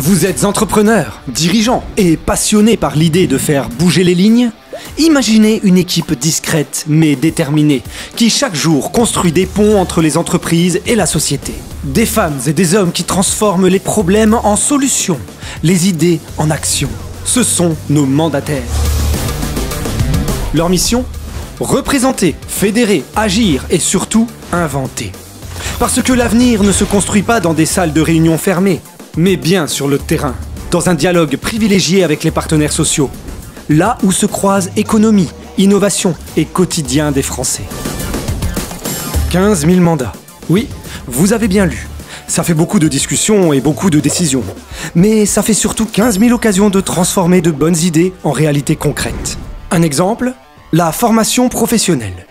Vous êtes entrepreneur, dirigeant et passionné par l'idée de faire bouger les lignes? Imaginez une équipe discrète mais déterminée qui chaque jour construit des ponts entre les entreprises et la société. Des femmes et des hommes qui transforment les problèmes en solutions, les idées en actions. Ce sont nos mandataires. Leur mission? Représenter, fédérer, agir et surtout inventer. Parce que l'avenir ne se construit pas dans des salles de réunion fermées, mais bien sur le terrain, dans un dialogue privilégié avec les partenaires sociaux, là où se croisent économie, innovation et quotidien des Français. 15 000 mandats. Oui, vous avez bien lu. Ça fait beaucoup de discussions et beaucoup de décisions. Mais ça fait surtout 15 000 occasions de transformer de bonnes idées en réalités concrètes. Un exemple? La formation professionnelle.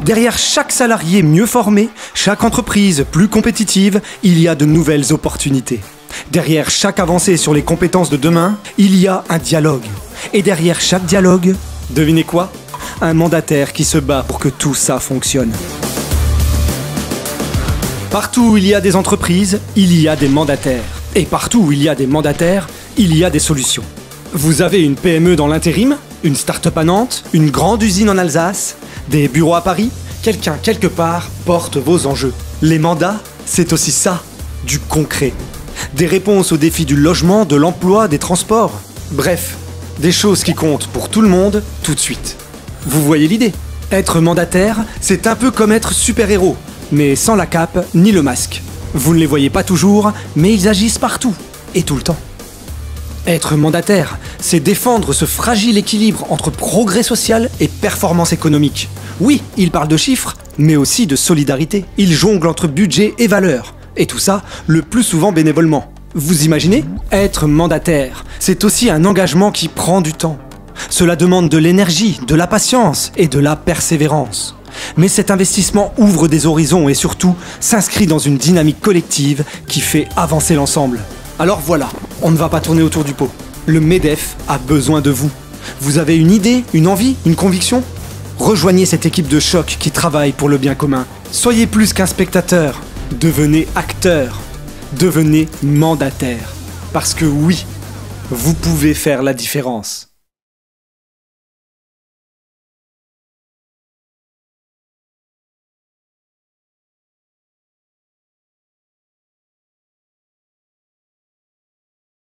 Derrière chaque salarié mieux formé, chaque entreprise plus compétitive, il y a de nouvelles opportunités. Derrière chaque avancée sur les compétences de demain, il y a un dialogue. Et derrière chaque dialogue, devinez quoi? Un mandataire qui se bat pour que tout ça fonctionne. Partout où il y a des entreprises, il y a des mandataires. Et partout où il y a des mandataires, il y a des solutions. Vous avez une PME dans l'intérim, une start-up à Nantes, une grande usine en Alsace, des bureaux à Paris, quelqu'un quelque part porte vos enjeux. Les mandats, c'est aussi ça, du concret. Des réponses aux défis du logement, de l'emploi, des transports. Bref, des choses qui comptent pour tout le monde, tout de suite. Vous voyez l'idée? Être mandataire, c'est un peu comme être super-héros, mais sans la cape ni le masque. Vous ne les voyez pas toujours, mais ils agissent partout, et tout le temps. Être mandataire, c'est défendre ce fragile équilibre entre progrès social et performance économique. Oui, il parle de chiffres, mais aussi de solidarité. Il jongle entre budget et valeurs. Et tout ça, le plus souvent bénévolement. Vous imaginez? Être mandataire, c'est aussi un engagement qui prend du temps. Cela demande de l'énergie, de la patience et de la persévérance. Mais cet investissement ouvre des horizons et surtout s'inscrit dans une dynamique collective qui fait avancer l'ensemble. Alors voilà, on ne va pas tourner autour du pot. Le MEDEF a besoin de vous. Vous avez une idée, une envie, une conviction? Rejoignez cette équipe de choc qui travaille pour le bien commun. Soyez plus qu'un spectateur. Devenez acteur, devenez mandataire. Parce que oui, vous pouvez faire la différence.